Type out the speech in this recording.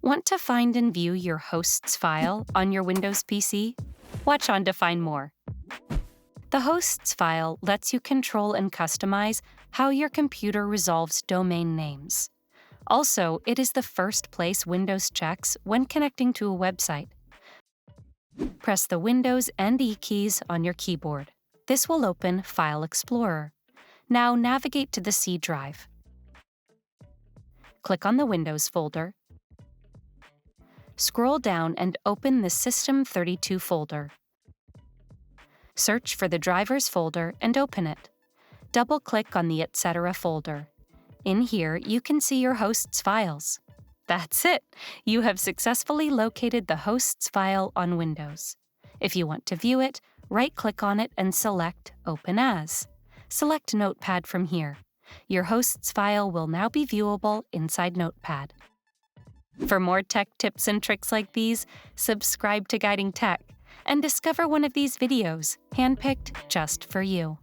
Want to find and view your host's file on your Windows PC? Watch on to find more. The hosts file lets you control and customize how your computer resolves domain names. Also, it is the first place Windows checks when connecting to a website. Press the Windows and E keys on your keyboard. This will open File Explorer. Now navigate to the C drive. Click on the Windows folder. Scroll down and open the System32 folder. Search for the Drivers folder and open it. Double-click on the Etc. folder. In here, you can see your host's files. That's it! You have successfully located the host's file on Windows. If you want to view it, right-click on it and select Open As. Select Notepad from here. Your host's file will now be viewable inside Notepad. For more tech tips and tricks like these, subscribe to Guiding Tech and discover one of these videos, handpicked just for you.